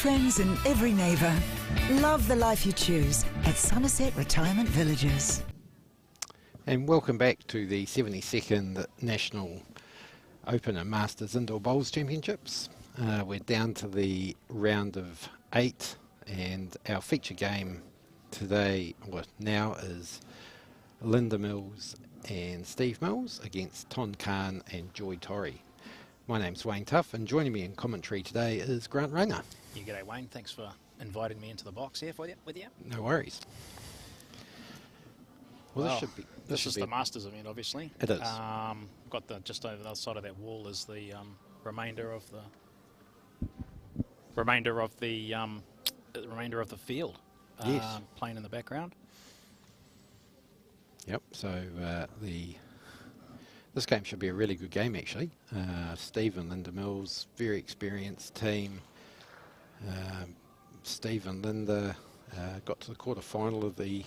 friends and every neighbour. Love the life you choose at Summerset Retirement Villages. And welcome back to the 72nd National Open and Masters Indoor Bowls Championships. We're down to the round of 8, and our feature game today, well, now, is Linda Mills and Steve Mills against Ton Khan and Joy Torrey. My name's Wayne Tuff, and joining me in commentary today is Grant Rayner. Yeah, g'day Wayne, thanks for inviting me into the box here with you. No worries. Well, this is the Masters event, obviously. It is. Got just over the other side of that wall is the remainder of the field. Yes. Playing in the background. Yep. So this game should be a really good game, actually. Steve and Linda Mills, very experienced team. Steve and Linda got to the quarter-final of the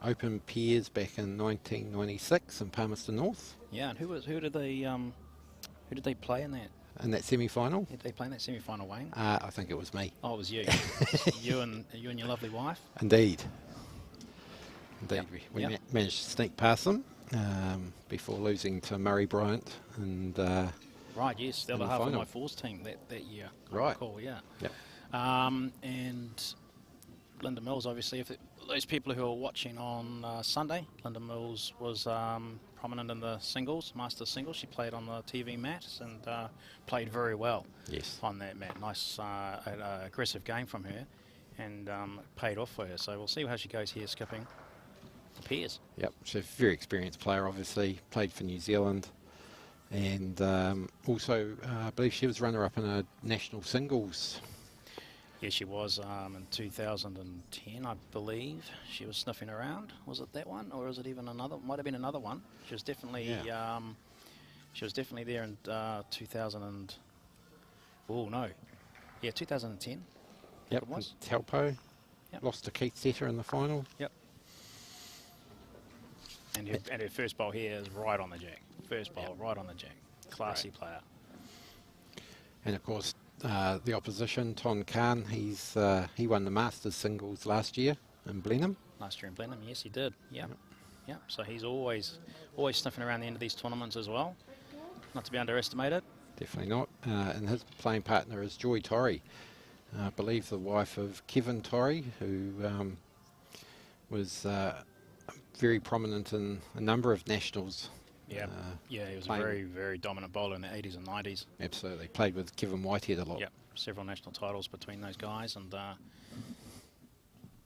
Open Pairs back in 1996 in Palmerston North. Yeah, and who did they play in that? In that semi-final? Did they play in that semi-final, Wayne? I think it was me. Oh, it was you. you and your lovely wife. Indeed. Yep. We managed to sneak past them before losing to Murray Bryant and. Right. Yes, the other half final of my fours team that year. Right. Cool. Yeah. Yep. And Linda Mills, obviously, if those people who are watching on Sunday, Linda Mills was prominent in the singles, Masters singles. She played on the TV mat and played very well. Yes. On that mat. Nice, aggressive game from her, and paid off for her. So we'll see how she goes here skipping the pairs. Yep, she's a very experienced player, obviously, played for New Zealand, and also I believe she was runner-up in a national singles. Yeah, she was in 2010, I believe. She was sniffing around. Was it that one, or was it even another? Might have been another one. She was definitely, she was definitely there in 2000 and. Oh no, yeah, 2010. Yep, it was. Taupo. Yep. Lost to Keith Setter in the final. Yep. And her first bowl here is right on the jack. First bowl, right on the jack. Classy player. And of course, the opposition, Ton Khan, he won the Masters singles last year in Blenheim. Last year in Blenheim, yes, he did. Yeah, yeah. So he's always sniffing around the end of these tournaments as well. Not to be underestimated. Definitely not. And his playing partner is Joy Torrey, I believe the wife of Kevin Torrey, who was very prominent in a number of nationals. Yeah, he was a very, very dominant bowler in the 80s and 90s. Absolutely. Played with Kevin Whitehead a lot. Yep, several national titles between those guys, and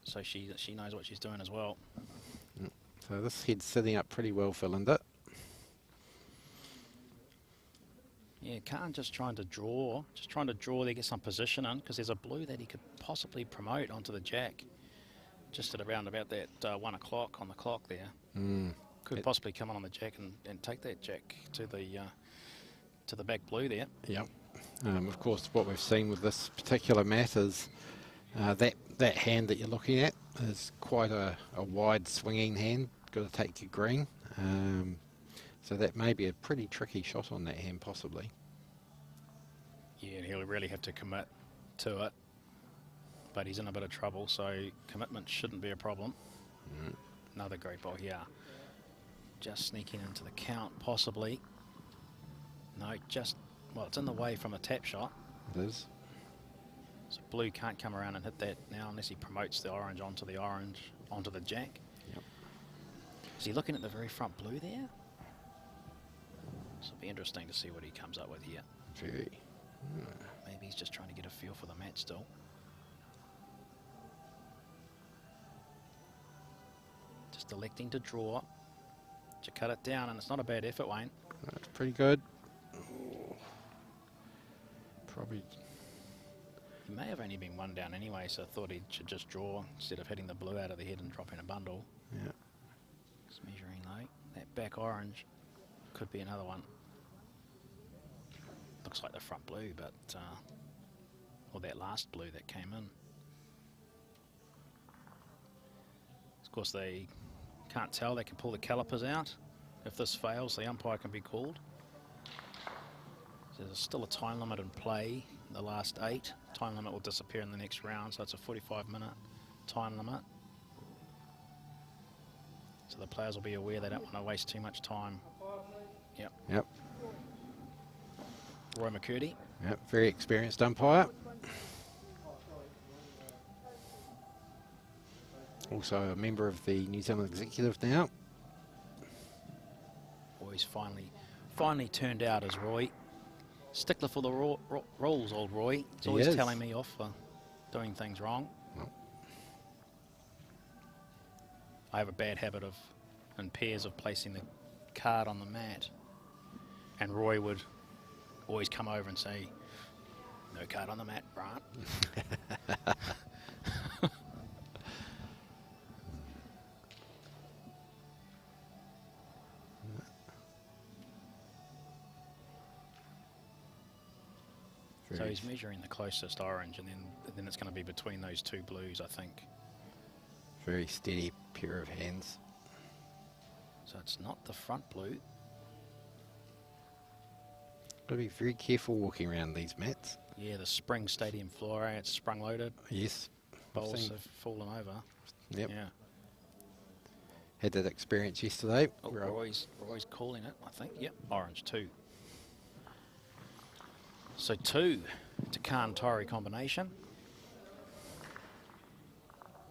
so she knows what she's doing as well. So this head's sitting up pretty well for Linda. Yeah, Khan just trying to draw there, get some position in, because there's a blue that he could possibly promote onto the jack, just at around about that 1 o'clock on the clock there. Could possibly come on the jack and take that jack to the back blue there. Yep. Of course, what we've seen with this particular mat is that hand that you're looking at is quite a wide swinging hand. Got to take your green. So that may be a pretty tricky shot on that hand, possibly. Yeah, and he'll really have to commit to it. But he's in a bit of trouble, so commitment shouldn't be a problem. Another great ball here. Just sneaking into the count, possibly. No, well, it's in the way from a tap shot. It is. So blue can't come around and hit that now unless he promotes the orange onto the jack. Yep. Is he looking at the very front blue there? So it'll be interesting to see what he comes up with here. Very. Maybe he's just trying to get a feel for the match still. Just electing to draw. To cut it down, and it's not a bad effort, Wayne. That's pretty good. Ooh. Probably. He may have only been one down anyway, so I thought he should just draw instead of hitting the blue out of the head and dropping a bundle. Yeah. Just measuring low. That back orange could be another one. Looks like the front blue, but or that last blue that came in. Of course, they can't tell. They can pull the calipers out. If this fails, the umpire can be called. So there's still a time limit in play. The last 8. time limit will disappear in the next round, so it's a 45-minute time limit. So the players will be aware they don't want to waste too much time. Yep. Yep. Roy McCurdy. Yep. Very experienced umpire. Also a member of the New Zealand Executive now. Roy's finally turned out as Roy. Stickler for the rules, old Roy. He's always telling me off for doing things wrong. Well. I have a bad habit of, in pairs, of placing the card on the mat. And Roy would always come over and say, "No card on the mat, Grant." So he's measuring the closest orange, and then it's going to be between those two blues, I think. Very steady pair of hands. So it's not the front blue. Got to be very careful walking around these mats. Yeah, the spring stadium floor, it's sprung loaded. Yes. Bowls have fallen over. Yep. Yeah. Had that experience yesterday. Oh, Roy's calling it, I think. Yep, orange 2. So 2 to Khan-Torrey combination.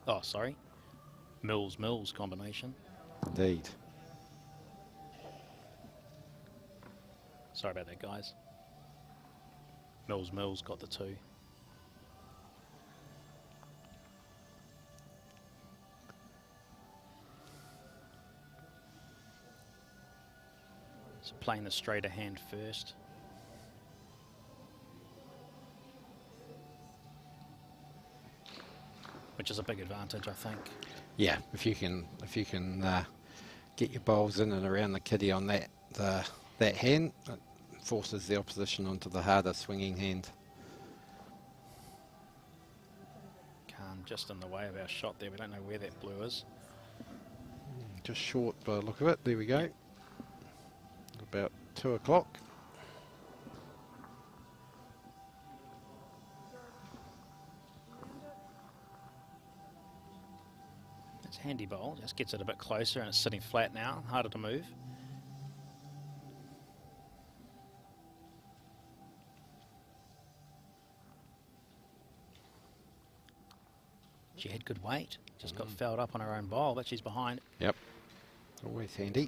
Oh, sorry. Mills combination. Indeed. Sorry about that, guys. Mills got the 2. So playing the straighter hand first. Which is a big advantage, I think. Yeah, if you can get your bowls in and around the kiddie on that hand, it forces the opposition onto the harder swinging hand. Khan just in the way of our shot there. We don't know where that blue is. Just short by the look of it. There we go. About 2 o'clock. Handy bowl, just gets it a bit closer and it's sitting flat now, harder to move. She had good weight, just got fouled up on her own bowl, but she's behind. Yep, always handy.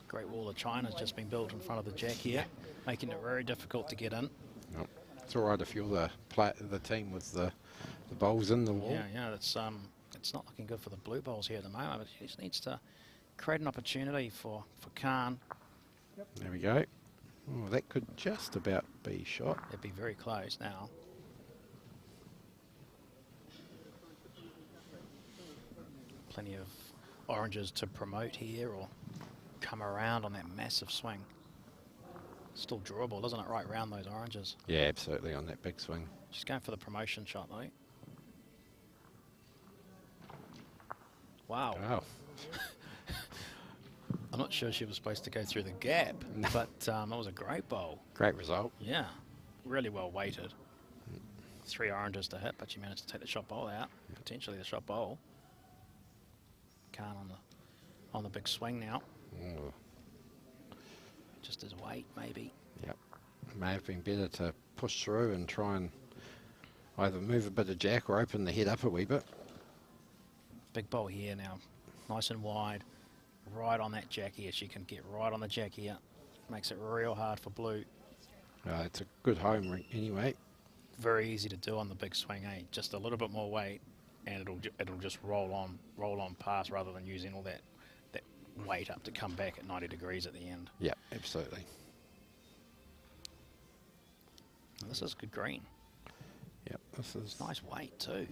Great wall of China has just been built in front of the jack here, making it very difficult to get in. Yep. It's all right if you're the team with the bowls in the wall. Yeah, it's not looking good for the blue bowls here at the moment, but she just needs to create an opportunity for Khan. Yep. There we go. Oh, that could just about be shot. It'd be very close now. Plenty of oranges to promote here or come around on that massive swing. Still drawable, doesn't it, right round those oranges? Yeah, absolutely, on that big swing. She's going for the promotion shot, though. Wow. Wow. I'm not sure she was supposed to go through the gap, but it was a great bowl. Great result. Yeah, really well weighted. 3 oranges to hit, but she managed to take the shot bowl out, potentially the shot bowl. Khan on the big swing now. Oh. Just his weight, maybe. Yep. May have been better to push through and try and either move a bit of jack or open the head up a wee bit. Big bowl here now, nice and wide, right on that jack here. She can get right on the jack here. Makes it real hard for blue. It's a good home anyway. Very easy to do on the big swing, eh? Just a little bit more weight, and it'll just roll on past rather than using all that weight up to come back at 90 degrees at the end. Yeah, absolutely. And this is good green. Yep, this is Nice weight too.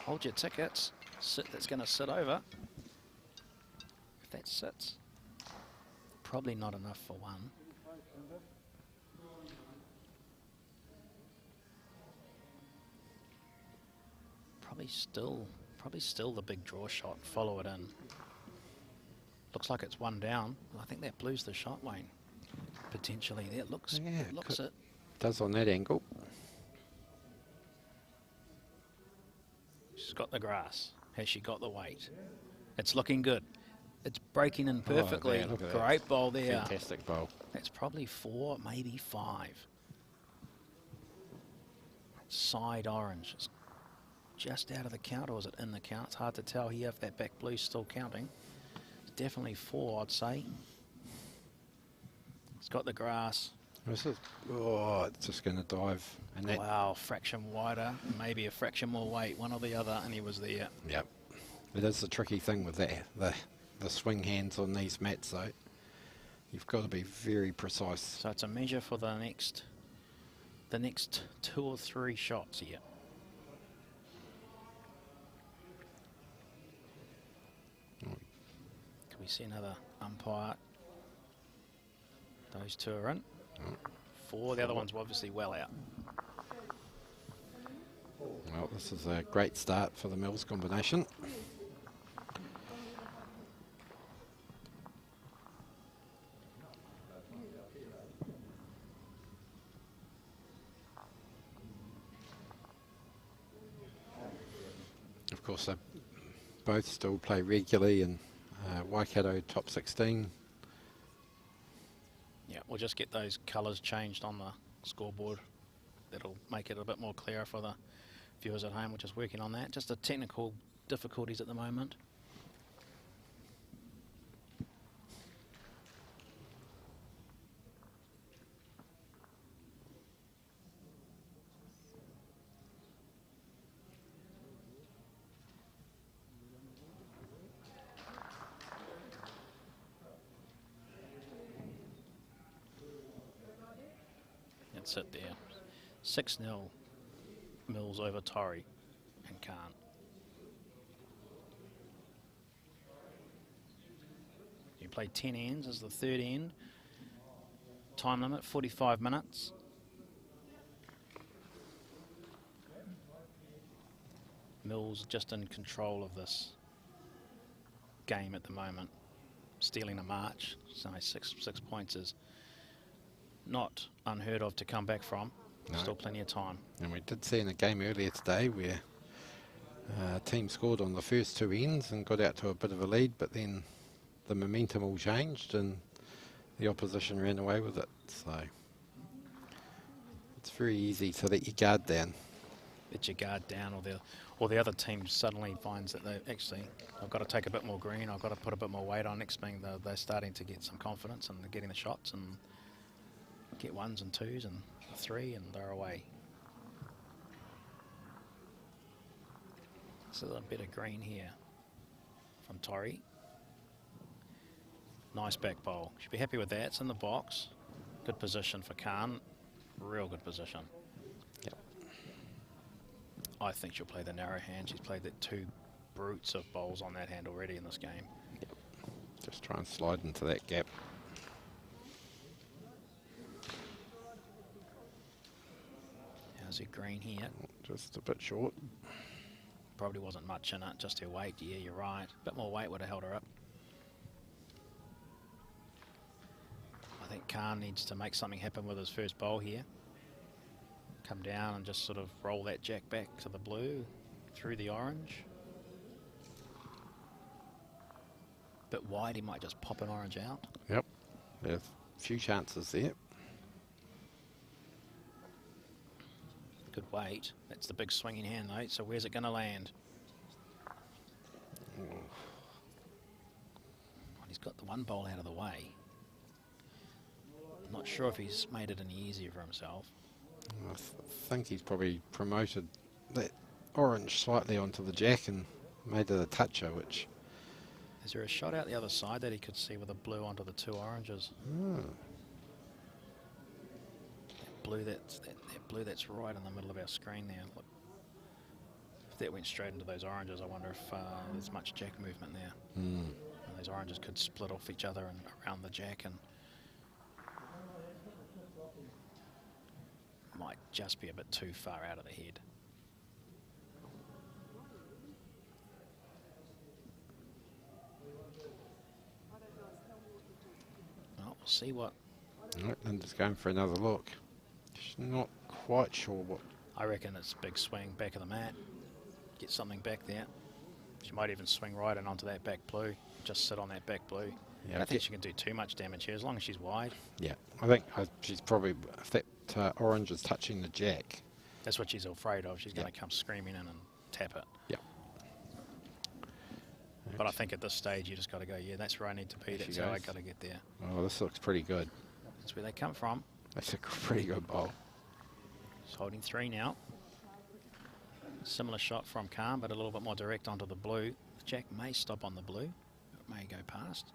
Hold your tickets. That's going to sit over. If that sits, probably not enough for one. Probably still the big draw shot. Follow it in. Looks like it's one down. I think that blues the shot, Wayne. Potentially, there. It looks it. Does on that angle. She's got the grass. Has she got the weight? It's looking good. It's breaking in perfectly. Oh, there, Great bowl there. Fantastic bowl. That's probably 4, maybe 5. Side orange. It's just out of the count, or is it in the count? It's hard to tell here if that back blue's still counting. It's definitely 4, I'd say. It's got the grass. It's just going to dive. And that, wow, fraction wider, maybe a fraction more weight, one or the other, and he was there. Yep. It is the tricky thing with that. The swing hands on these mats, though. You've got to be very precise. So it's a measure for the next 2 or 3 shots here. Can we see another umpire? Those 2 are in. 4, the other one's obviously well out. Well, this is a great start for the Mills combination. Of course, they both still play regularly in Waikato top 16. Yeah, we'll just get those colours changed on the scoreboard. That'll make it a bit more clearer for the viewers at home. We're just working on that. Just the technical difficulties at the moment. That's it there. 6-0 Mills over Torrey and Khan. You play 10 ends as the third end. Time limit 45 minutes. Mills just in control of this game at the moment. Stealing a march, so 6 points is not unheard of to come back from. No. Still plenty of time. And we did see in a game earlier today where a team scored on the first 2 ends and got out to a bit of a lead, but then the momentum all changed and the opposition ran away with it. So it's very easy to let your guard down. Let your guard down, or the other team suddenly finds that I've got to take a bit more green, I've got to put a bit more weight on. Next thing they're starting to get some confidence and they're getting the shots and get 1s and 2s and 3 and they're away. So a little bit of green here from Torrey. Nice back bowl. Should be happy with that. It's in the box. Good position for Khan. Real good position. Yep. I think she'll play the narrow hand. She's played the 2 brutes of bowls on that hand already in this game. Yep. Just try and slide into that gap. How's her green here? Just a bit short. Probably wasn't much in it, just her weight. Yeah, you're right. A bit more weight would have held her up. I think Khan needs to make something happen with his first bowl here. Come down and just sort of roll that jack back to the blue, through the orange. Bit wide, he might just pop an orange out. Yep, there's a few chances there. Good weight. That's the big swinging hand, though. So where's it going to land? Well, he's got the 1 bowl out of the way. I'm not sure if he's made it any easier for himself. I think he's probably promoted that orange slightly onto the jack and made it a toucher, which... Is there a shot out the other side that he could see with a blue onto the 2 oranges? That blue that's right in the middle of our screen there. Look, if that went straight into those oranges, I wonder if there's much jack movement there. And those oranges could split off each other and around the jack, and might just be a bit too far out of the head. We'll see what. Right, Linda's going for another look. She's not quite sure what. I reckon it's big swing, back of the mat. Get something back there. She might even swing right in onto that back blue. Just sit on that back blue. Yeah, I don't think she can do too much damage here as long as she's wide. Yeah, I think she's probably, if that orange is touching the jack. That's what she's afraid of. She's going to come screaming in and tap it. Yeah. But I think at this stage you just got to go, yeah, that's where I need to be. That's how I got to get there. Oh, this looks pretty good. That's where they come from. That's a pretty good bowl. She's holding 3 now. Similar shot from Khan, but a little bit more direct onto the blue. The jack may stop on the blue. It may go past.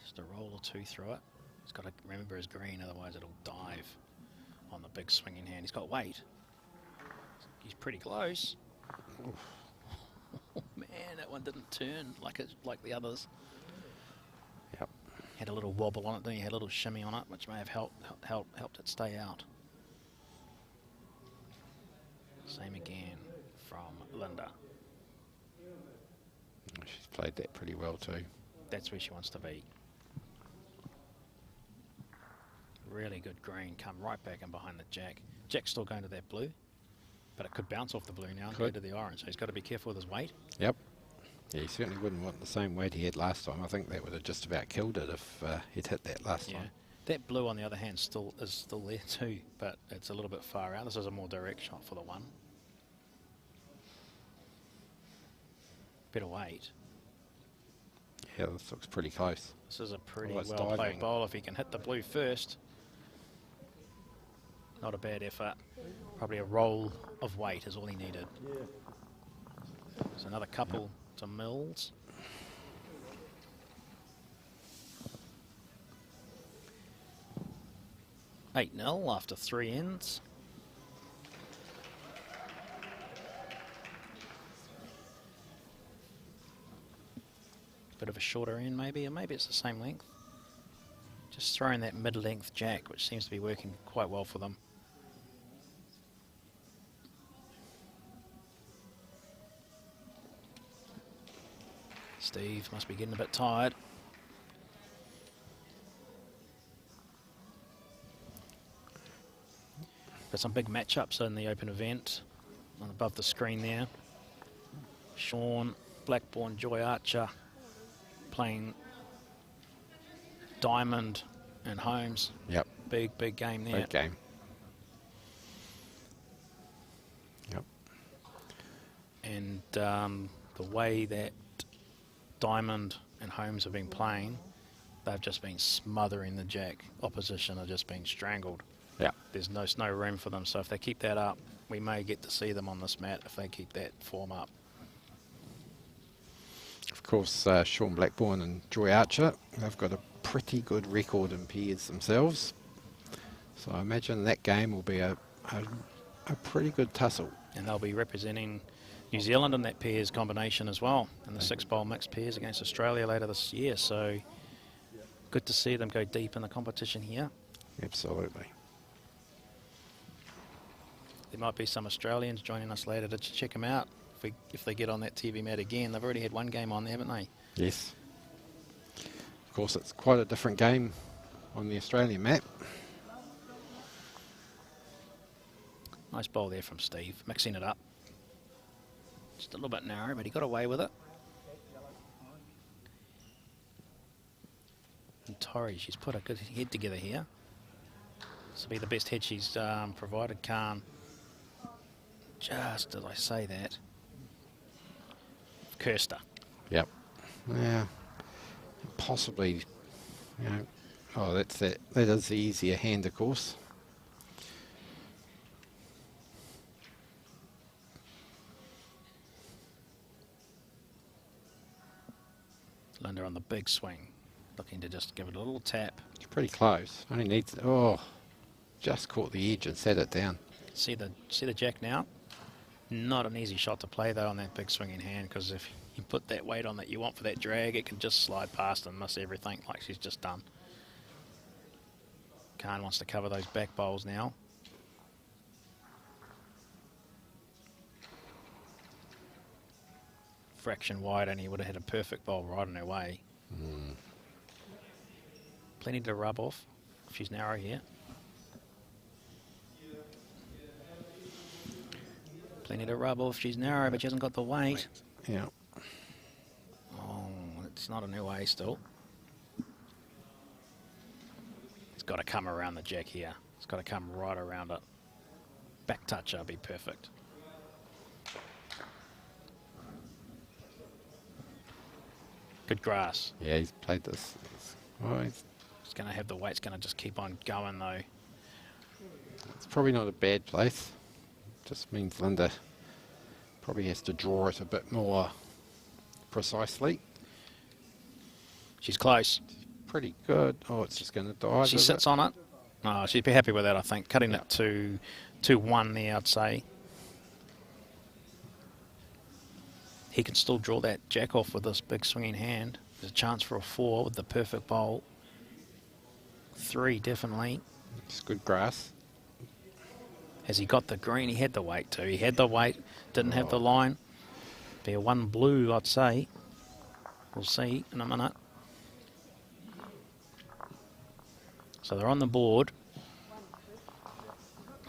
Just a roll or 2 through it. He's got to remember his green, otherwise it'll dive on the big swinging hand. He's got weight. He's pretty close. Oh man, that one didn't turn like the others. Yep. Had a little wobble on it, then he had a little shimmy on it, which may have helped it stay out. Same again from Linda. She's played that pretty well too. That's where she wants to be. Really good green, come right back in behind the jack. Jack's still going to that blue, but it could bounce off the blue now and go to the orange, so he's got to be careful with his weight. Yep. Yeah, he certainly wouldn't want the same weight he had last time. I think that would have just about killed it if he'd hit that last time. That blue, on the other hand, is still there too, but it's a little bit far out. This is a more direct shot for the one. Bit of weight. Yeah, this looks pretty close. This is a pretty Oh, it's well-played diving. bowl. If he can hit the blue first, not a bad effort. Probably a roll of weight is all he needed. There's another couple to Mills. Eight 0 after 3 ends. Bit of a shorter end maybe, or maybe it's the same length. Just throwing that mid-length jack, which seems to be working quite well for them. Steve must be getting a bit tired. Got some big matchups in the open event above the screen there. Sean, Blackburn, Joy Archer playing Diamond and Holmes. Yep. Big game there. Big game. Yep. And the way that Diamond and Holmes have been playing, they've just been smothering the jack. Opposition are just being strangled. Yeah. There's no room for them. So if they keep that up, we may get to see them on this mat if they keep that form up. Of course, Sean Blackburn and Joy Archer, they've got a pretty good record in pairs themselves. So I imagine that game will be a pretty good tussle. And they'll be representing New Zealand in that pairs combination as well, in the 6-bowl mixed pairs against Australia later this year. So good to see them go deep in the competition here. Absolutely. There might be some Australians joining us later to check them out if they get on that TV mat again. They've already had one game on there, haven't they? Yes. Of course, it's quite a different game on the Australian mat. Nice bowl there from Steve, mixing it up. Just a little bit narrow, but he got away with it. And Tori, she's put a good head together here. This will be the best head she's provided. Khan, just as I say that, cursed her. Yep. Yeah. Possibly, you know. Oh, that's that. That is the easier hand, of course. Linda on the big swing, looking to just give it a little tap. It's pretty close. Only needs. Oh, just caught the edge and set it down. See the jack now? Not an easy shot to play though on that big swinging hand, because if you put that weight on that you want for that drag, it can just slide past and miss everything like she's just done. Khan wants to cover those back bowls now. Fraction wide and he would have had a perfect bowl right on her way. Plenty to rub off if she's narrow here. Plenty to rub off. She's narrow, but she hasn't got the weight. Yeah. Oh, it's not a new way still. It's got to come around the jack here. It's got to come right around it. Back toucher be perfect. Good grass. Yeah, he's played this. Oh, It's going to have the weight. It's going to just keep on going, though. it's probably not a bad place. Just means Linda probably has to draw it a bit more precisely. She's close. Pretty good. Oh, it's just going to dive. She sits on it. Oh, she'd be happy with that, I think. Cutting it to 2-1 there, I'd say. He can still draw that jack off with this big swinging hand. There's a chance for a 4 with the perfect bowl. 3, definitely. It's good grass. Has he got the green? He had the weight too. He had the weight, didn't have the line. Be a 1 blue, I'd say. We'll see in a minute. So they're on the board.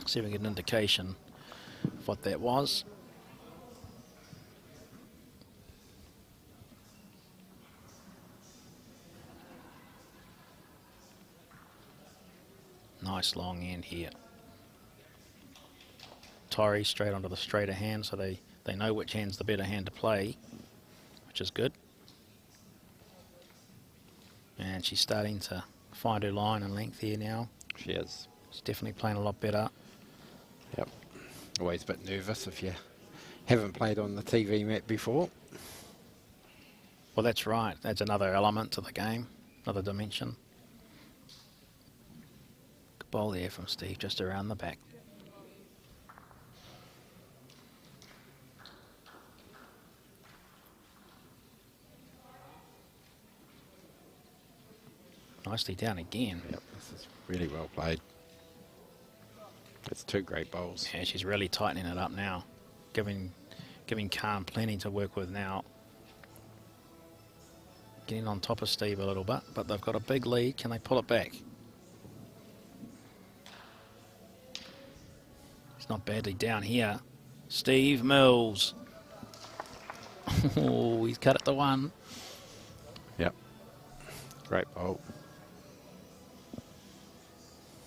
See if we can get an indication of what that was. Nice long end here. Tyree straight onto the straighter hand, so they know which hand's the better hand to play, which is good. And she's starting to find her line and length here now. She is. She's definitely playing a lot better. Yep. Always a bit nervous if you haven't played on the TV mat before. Well, that's right. That's another element to the game, another dimension. Good ball there from Steve, just around the back. Nicely down again. Yep, this is really well played. It's 2 great bowls. Yeah, she's really tightening it up now, giving Khan plenty to work with now. Getting on top of Steve a little bit, but they've got a big lead. Can they pull it back? It's not badly down here. Steve Mills. Oh, he's cut it to 1. Yep. Great bowl.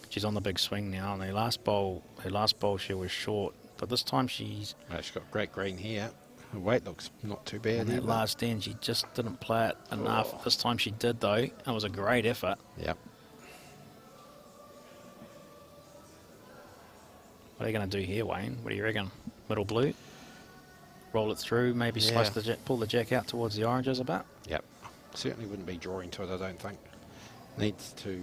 She's on the big swing now, and her last bowl she was short, but this time she's She's got great green here. Her weight looks not too bad. on that last end. She just didn't play it enough. This time she did, though. It was a great effort. Yep. What are you going to do here, Wayne? What do you reckon? Middle blue? Roll it through, maybe slice the jack, pull the jack out towards the oranges a bit? Yep. Certainly wouldn't be drawing to it, I don't think. Needs to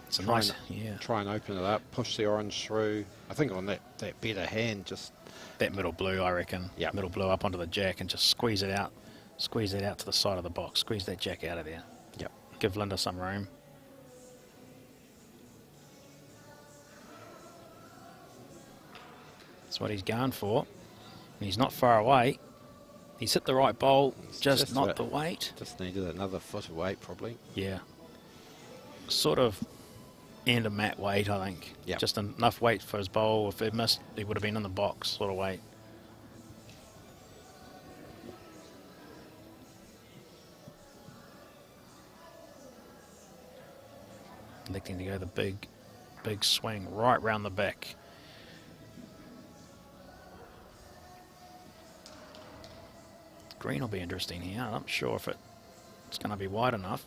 It's a nice, try and open it up, push the orange through. I think on that better hand, just... That middle blue, I reckon. Yep. Middle blue up onto the jack and just squeeze it out. Squeeze it out to the side of the box. Squeeze that jack out of there. Yep. Give Linda some room. That's what he's going for. And he's not far away. He's hit the right bowl, just not the weight. Just needed another foot of weight, probably. Yeah. Sort of end of mat weight, I think. Yep. Just enough weight for his bowl. If it missed, he would have been in the box, sort of weight. Electing to go the big swing right round the back. Green will be interesting here. I'm not sure if it's going to be wide enough.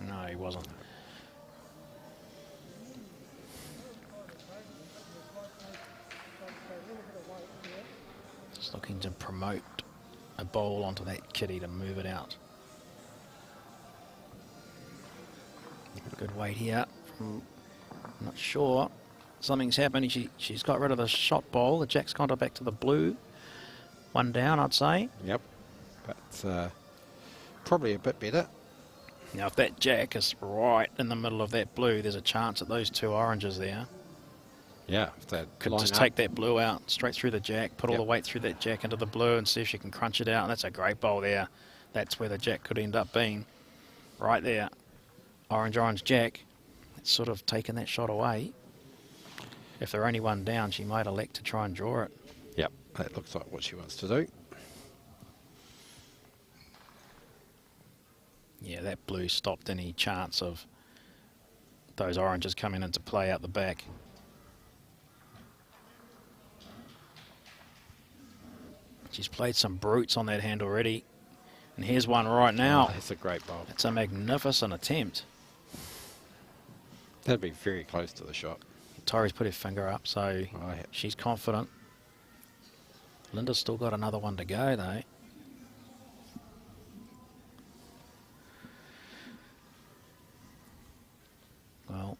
No, he wasn't. Just looking to promote a bowl onto that kitty to move it out. Good weight here. I'm not sure. Something's happened. She's got rid of the shot bowl. The jack's gone back to the blue. 1 down, I'd say. Yep. But probably a bit better. Now, if that jack is right in the middle of that blue, there's a chance that those 2 oranges there Yeah. If they could line just up. take that blue out straight through the jack, put all the weight through that jack into the blue and see if she can crunch it out. And that's a great bowl there. that's where the jack could end up being. Right there. Orange jack. It's sort of taken that shot away. If they're only one down, she might elect to try and draw it. Yep, that looks like what she wants to do. Yeah, that blue stopped any chance of those oranges coming into play out the back. She's played some brutes on that hand already. And here's one right now. Oh, that's a great bowl. It's a magnificent attempt. That'd be very close to the shot. Tori's put her finger up, so she's confident. Linda's still got another one to go, though. Well,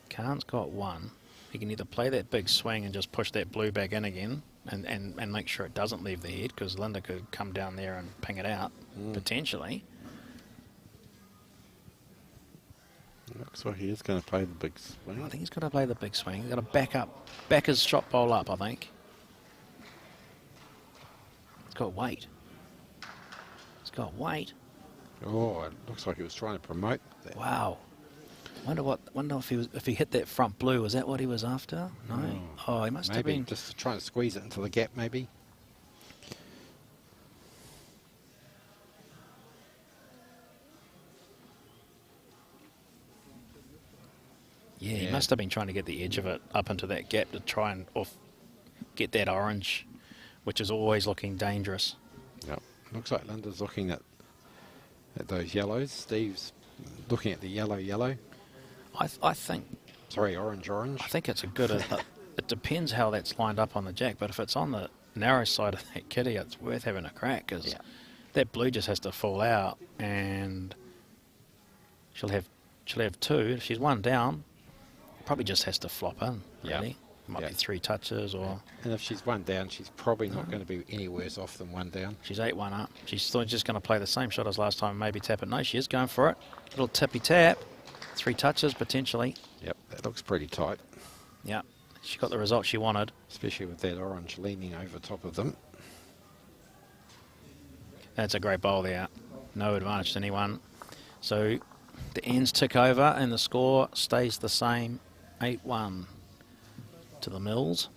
Khan's got one. He can either play that big swing and just push that blue back in again and make sure it doesn't leave the head, because Linda could come down there and ping it out, potentially. Looks like he is going to play the big swing. I think he's got to play the big swing. He's got to back his shot bowl up, I think. It's got weight. It's got weight. Oh, it looks like he was trying to promote that. Wow. Wonder if he hit that front blue. Was that what he was after? No. Oh, he must have been just trying to squeeze it into the gap, maybe. Yeah, he must have been trying to get the edge of it up into that gap to try and get that orange, which is always looking dangerous. Yep. Looks like Linda's looking at those yellows. Steve's looking at the yellow. I think... Sorry, orange. I think it's a good... it depends how that's lined up on the jack, but if it's on the narrow side of that kitty, it's worth having a crack, because that blue just has to fall out, and she'll have two. If she's one down, probably just has to flop in, really. Might be 3 touches or... And if she's one down, she's probably not going to be any worse off than one down. She's 8-1 up. She's still just going to play the same shot as last time, maybe tap it. No, she is going for it. Little tippy tap. 3 touches, potentially. Yep, that looks pretty tight. Yep, she got the result she wanted. Especially with that orange leaning over top of them. That's a great bowl there. No advantage to anyone. So the ends tick over and the score stays the same. 8-1 to the Mills.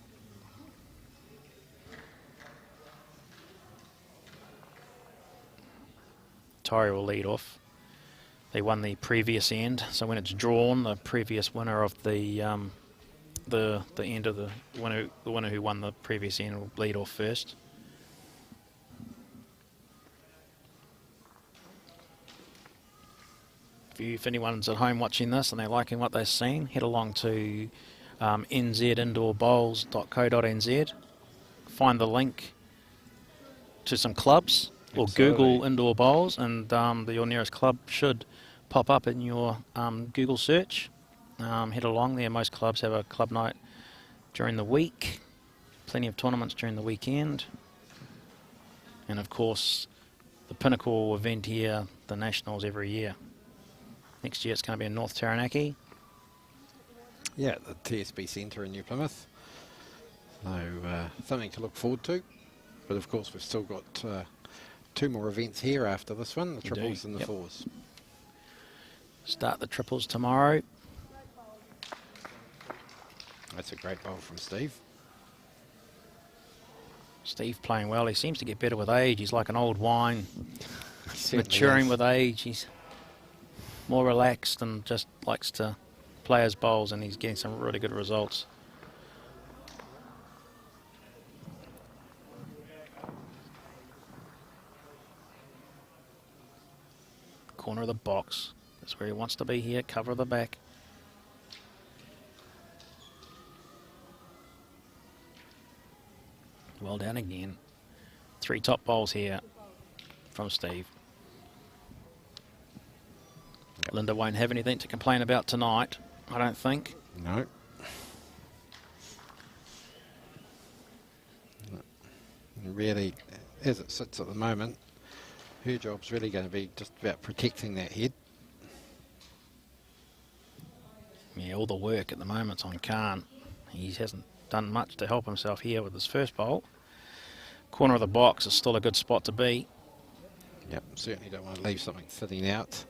Tori will lead off. They won the previous end, so when it's drawn, the previous winner of the end of the winner who won the previous end will lead off first. If anyone's at home watching this and they're liking what they've seen, head along to nzindoorbowls.co.nz, find the link to some clubs, or Google indoor bowls, and your nearest club should pop up in your Google search. Head along there. Most clubs have a club night during the week, plenty of tournaments during the weekend, and of course the pinnacle event here, the Nationals, every year. Next year it's going to be in North Taranaki. Yeah, the TSB Centre in New Plymouth. So something to look forward to. But of course we've still got 2 more events here after this one, the triples and the fours. Start the triples tomorrow. That's a great bowl from Steve. Steve playing well. He seems to get better with age. He's like an old wine, maturing with age. He's more relaxed and just likes to play his bowls, and he's getting some really good results. Corner of the box. That's where he wants to be here. Cover the back. Well down again. 3 top bowls here from Steve. Linda won't have anything to complain about tonight, I don't think. No. Really, as it sits at the moment, her job's really going to be just about protecting that head. Yeah, all the work at the moment's on Khan. He hasn't done much to help himself here with his first bowl. Corner of the box is still a good spot to be. Yep, certainly don't want to leave something sitting out.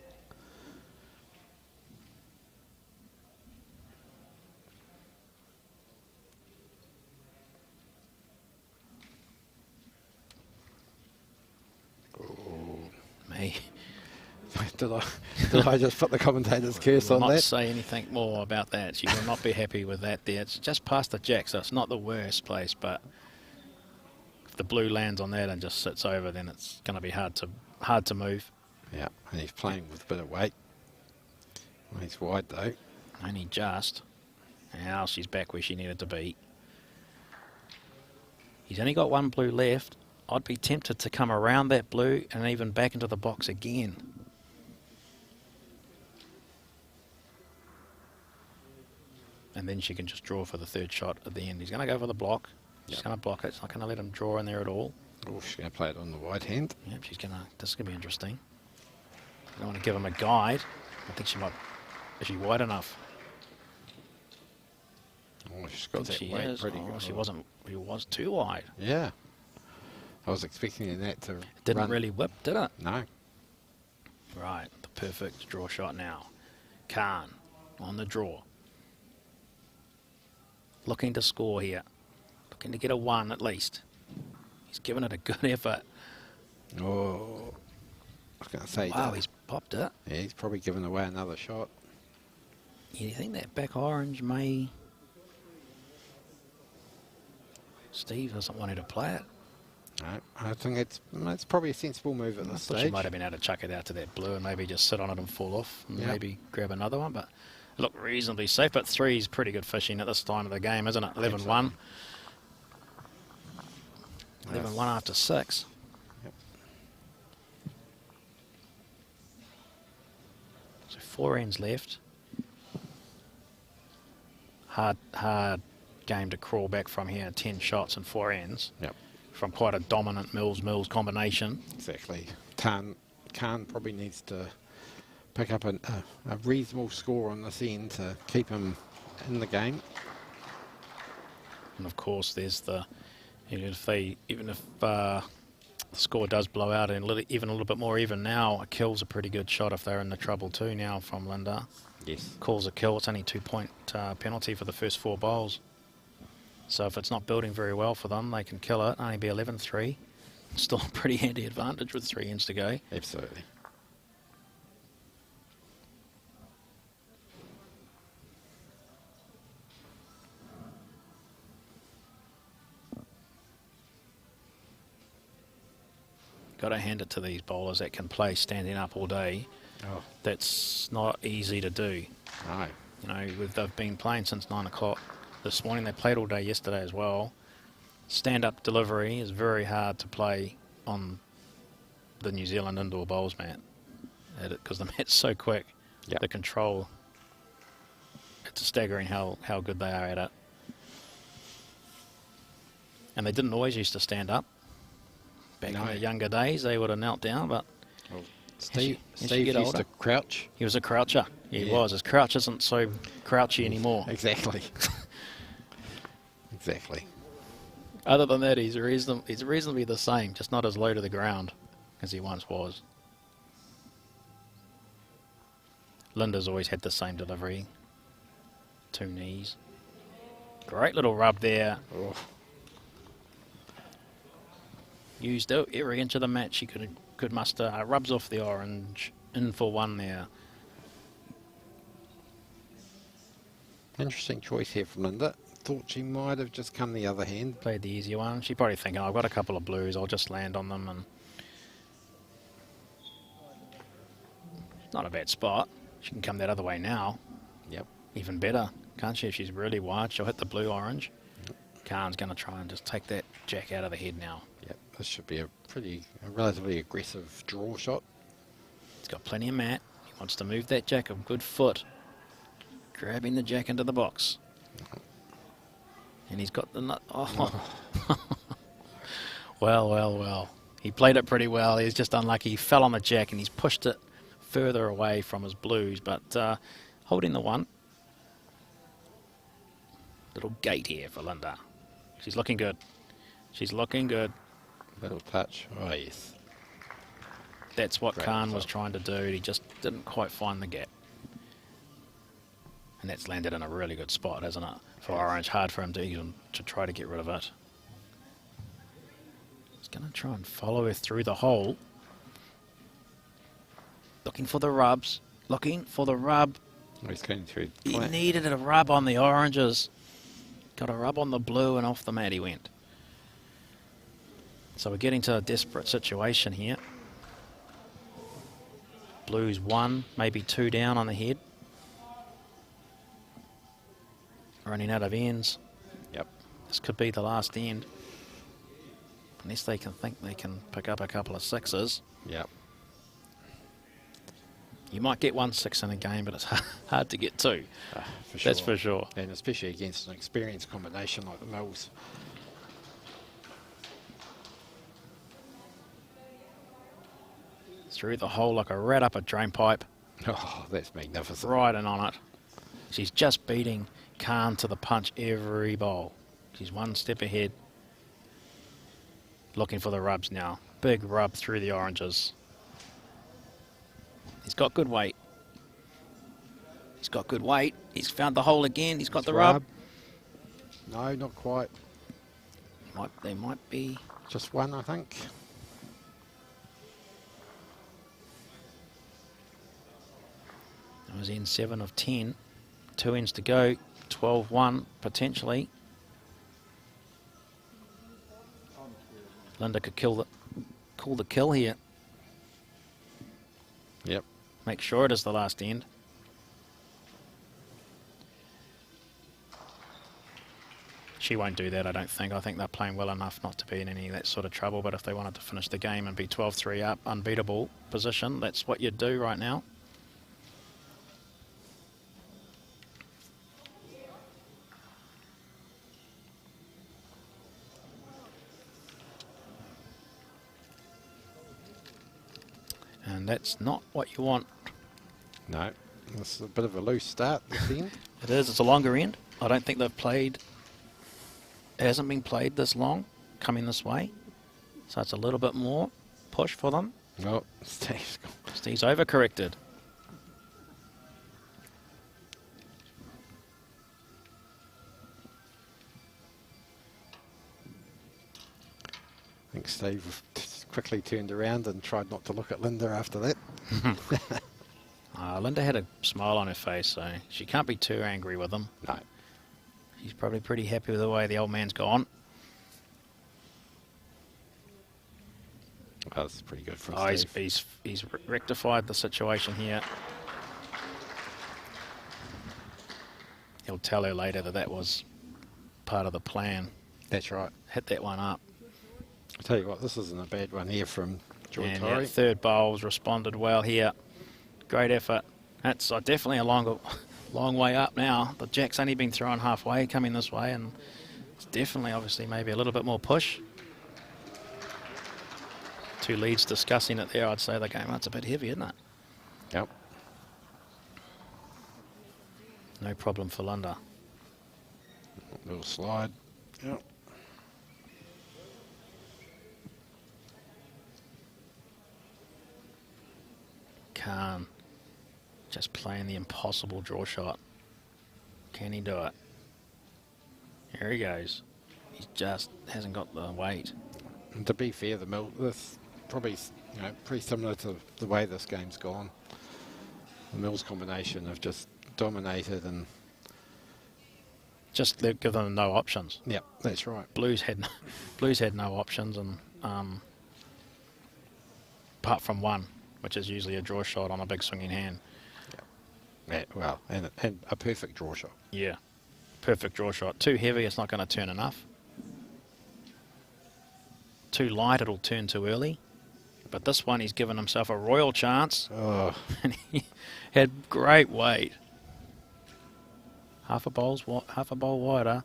Me. Did I just put the commentator's curse I on will not that? say anything more about that. She will not be happy with that there. It's just past the jack, so it's not the worst place, but if the blue lands on that and just sits over, then it's going to be hard to move. Yeah, and he's playing with a bit of weight. Well, he's wide though. Only just. Now she's back where she needed to be. He's only got one blue left. I'd be tempted to come around that blue and even back into the box again. And then she can just draw for the third shot at the end. He's going to go for the block. She's going to block it. It's not going to let him draw in there at all. Oh, she's going to play it on the wide hand. Yep, she's going to. This is going to be interesting. I don't want to give him a guide. I think she might. Is she wide enough? Oh, she's got that She weight is. pretty Oh, good. she wasn't. She was too wide. Yeah. I was expecting that to Didn't run. really whip, did it? No. Right, the perfect draw shot now. Khan on the draw. Looking to score here. Looking to get a 1 at least. He's given it a good effort. Oh. I was going to say. Wow, he's popped it. Yeah, he's probably given away another shot. You think that back orange may... Steve doesn't want her to play it. No, I think it's probably a sensible move at I this thought stage. she might have been able to chuck it out to that blue and maybe just sit on it and fall off and Yeah. maybe grab another one, but it looked reasonably safe. But 3 is pretty good fishing at this time of the game, isn't it? 11-1. 11-1 after 6. Yep. So 4 ends left. Hard game to crawl back from here. 10 shots and 4 ends. Yep. From quite a dominant Mills combination. Exactly. Khan probably needs to pick up a reasonable score on this end to keep him in the game. And of course, there's the even if the score does blow out and even a little bit more even now, a kill's a pretty good shot if they're in the trouble too now from Linda. Yes. Calls a kill. It's only 2-point penalty for the first 4 bowls. So if it's not building very well for them, they can kill it. Only be 11-3. Still a pretty handy advantage with 3 ends to go. Absolutely. Got to hand it to these bowlers that can play standing up all day. Oh, That's not easy to do. no. You know, they've been playing since 9 o'clock this morning. They played all day yesterday as well. Stand-up delivery is very hard to play on the New Zealand indoor bowls mat because the mat's so quick. Yep. The control, it's staggering how good they are at it. And they didn't always used to stand up. Back in their younger days, they would have knelt down, but Well, as Steve you get used older. to crouch. He was a croucher. He Yeah. was. His crouch isn't so crouchy anymore. Exactly. Exactly. Other than that, he's reasonably the same, just not as low to the ground as he once was. Linda's always had the same delivery. 2 knees. Great little rub there. Oh, Used every inch of the match she could muster. Rubs off the orange. In for 1 there. interesting choice here from Linda. Thought she might have just come the other hand. Played the easy one. She probably thinking, oh, I've got a couple of blues. I'll just land on them. And not a bad spot. She can come that other way now. Yep. Even better, can't she? If she's really wide, she'll hit the blue orange. Khan's going to try and just take that jack out of the head now. Yep. This should be a relatively aggressive draw shot. He's got plenty of mat. He wants to move that jack a good foot. Grabbing the jack into the box. And he's got the nut. Oh. Well. He played it pretty well. He's just unlucky. He fell on the jack and he's pushed it further away from his blues. But holding the 1. Little gate here for Linda. She's looking good. She's looking good. Little touch. Oh, yes. That's what Great Khan was result. trying to do. He just didn't quite find the gap. And that's landed in a really good spot, hasn't it? For Orange, hard for him to try to get rid of it. He's going to try and follow her through the hole. Looking for the rubs. Looking for the rub. Oh, he's going through. He needed a rub on the oranges. Got a rub on the blue and off the mat he went. So we're getting to a desperate situation here. Blue's 1, maybe 2 down on the head. Running out of ends. Yep. This could be the last end. Unless they can think they can pick up a couple of 6s. Yep. You might get 1 6 in a game, but it's hard to get 2. For sure. That's for sure. And especially against an experienced combination like the Mills. Through the hole like a rat up a drain pipe. Oh, that's magnificent. Right in on it. She's just beating Khan to the punch every bowl. She's 1 step ahead. Looking for the rubs now. Big rub through the oranges. He's got good weight. He's got good weight. He's found the hole again. He's got It's the rub. No, not quite. There might be. Just 1, I think. That was in 7 of 10. 2 ends to go. 12-1 potentially. Linda could call the kill here. Yep. Make sure it is the last end. She won't do that, I don't think. I think they're playing well enough not to be in any of that sort of trouble. But if they wanted to finish the game and be 12-3 up, unbeatable position, that's what you'd do right now. And that's not what you want. No. This is a bit of a loose start this end. It is. It's a longer end. I don't think they've played. It hasn't been played this long, coming this way. So it's a little bit more push for them. Oh, Steve's gone. Steve's overcorrected. I think Steve quickly turned around and tried not to look at Linda after that. Linda had a smile on her face, so she can't be too angry with him. No. She's probably pretty happy with the way the old man's gone. Oh, that's pretty good for Oh, Steve. he's rectified the situation here. He'll tell her later that that was part of the plan. That's right. Hit that one up. I'll tell you what, this isn't a bad one here from Joy And Torrey. yeah, third bowl's responded well here. Great effort. That's definitely a long way up now. The jack's only been thrown halfway, coming this way, and it's definitely, obviously, maybe a little bit more push. 2 leads discussing it there. I'd say the game, that's a bit heavy, isn't it? Yep. No problem for Linda. Little slide. Yep. Khan just playing the impossible draw shot. Can he do it? Here he goes. He just hasn't got the weight. And to be fair, the Mill, this probably, pretty similar to the way this game's gone. The Mills combination have just dominated, and Just give them no options. yep, that's right. Blues had no options, and apart from one, which is usually a draw shot on a big swinging hand. Yeah, well, and a perfect draw shot. Yeah, perfect draw shot. Too heavy, it's not going to turn enough. Too light, it'll turn too early. But this one, he's given himself a royal chance. Oh, And he had great weight. Half a bowl wider.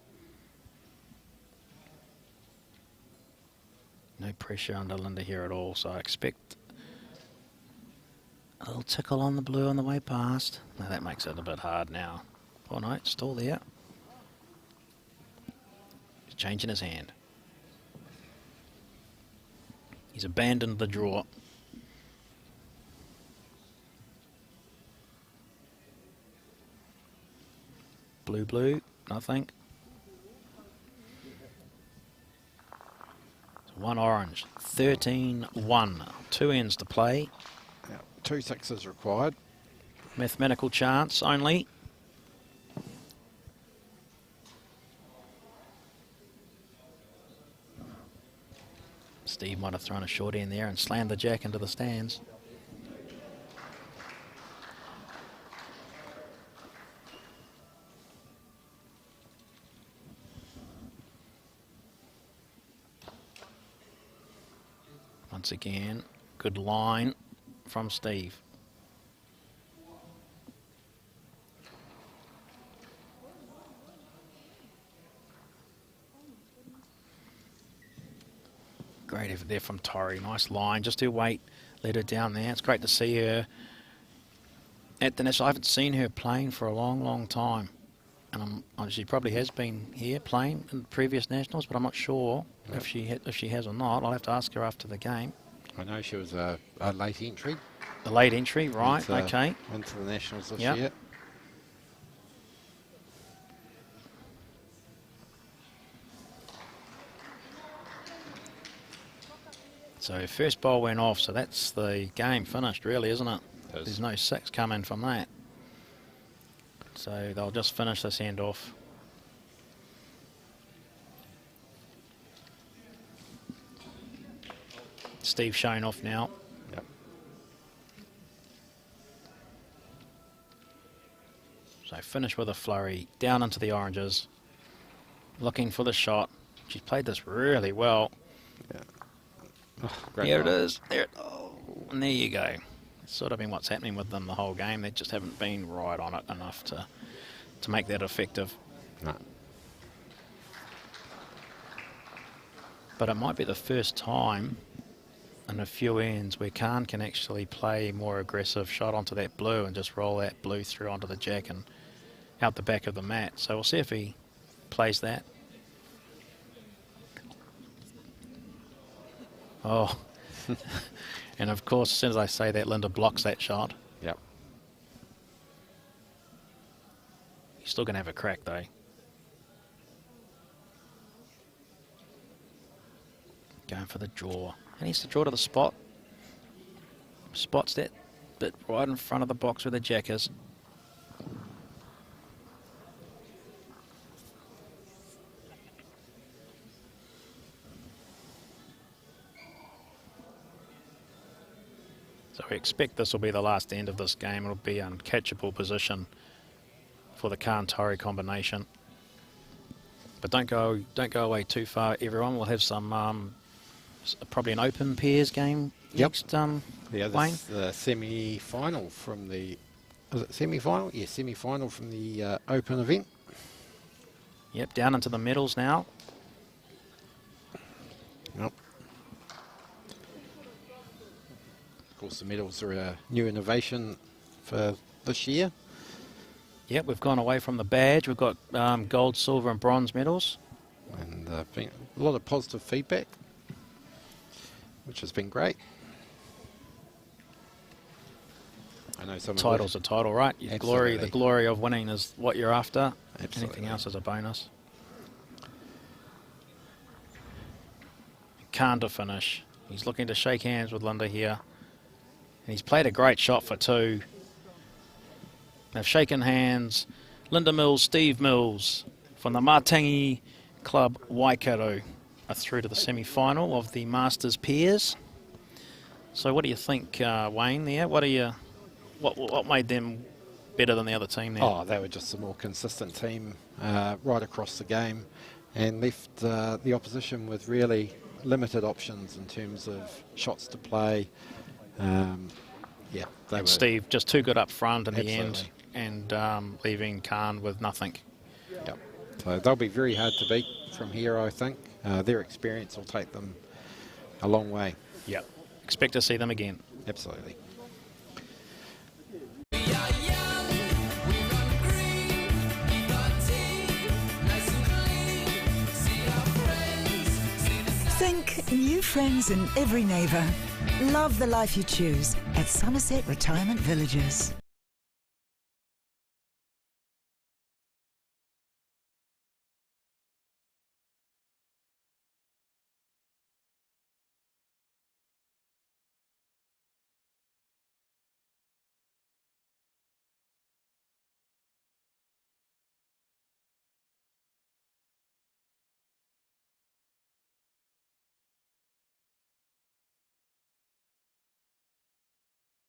No pressure under Linda here at all, so I expect a little tickle on the blue on the way past. Now that makes it a bit hard now. Oh no, it's still there. He's changing his hand. He's abandoned the draw. Blue, nothing. So 1 orange, 13-1. 2 ends to play. Yeah, 2 sixes required. Mathematical chance only. Steve might have thrown a short in there and slammed the jack into the stands. Once again, good line from Steve. Great effort there from Tori. Nice line. Just to wait, let her down there. It's great to see her at the National. I haven't seen her playing for a long, long time. And she probably has been here playing in previous Nationals, but I'm not sure if she has or not. I'll have to ask her after the game. I know she was a late entry. A late entry, right, okay. Into the Nationals this year. So first ball went off, so that's the game finished really, isn't it? There's no 6 coming from that. So they'll just finish this end off. Steve showing off now. Yep. So finish with a flurry, down into the oranges, looking for the shot. She's played this really well. Yeah. Oh, great Here line. it is. And there you go. It's sort of been what's happening with them the whole game. They just haven't been right on it enough to make that effective. No. But it might be the first time in a few ends where Khan can actually play a more aggressive shot onto that blue and just roll that blue through onto the jack and out the back of the mat. So we'll see if he plays that. Oh. And of course, as soon as I say that, Linda blocks that shot. Yep. He's still going to have a crack, though. Going for the draw. And he's to draw to the spot. Spots that bit right in front of the box where the jack is. So we expect this will be the last end of this game. It'll be an uncatchable position for the Khan-Tori combination. But don't go away too far, everyone. We'll have some probably an open pairs game next. Yeah, Wayne? this the semi-final from the. Was it semi-final? Yeah, semi-final from the open event. Yep, down into the medals now. Yep. Of course, the medals are a new innovation for this year. Yep, we've gone away from the badge. We've got gold, silver and bronze medals. And been a lot of positive feedback, which has been great. I know some Title's a title, right? Absolutely. The glory of winning is what you're after. Absolutely. Anything else is a bonus. Khan to finish. He's looking to shake hands with Linda here. And he's played a great shot for 2. They've shaken hands. Linda Mills, Steve Mills from the Matangi Club Waikato are through to the semi-final of the Masters Pairs. So what do you think, Wayne, there? What made them better than the other team there? Oh, they were just a more consistent team right across the game and left the opposition with really limited options in terms of shots to play. Yeah, and Steve just too good up front in the end Absolutely. and leaving Khan with nothing. Yep. So they'll be very hard to beat from here, I think. Their experience will take them a long way. Yep. Expect to see them again. Absolutely. Think New friends and every neighbour. Love the life you choose at Summerset Retirement Villages.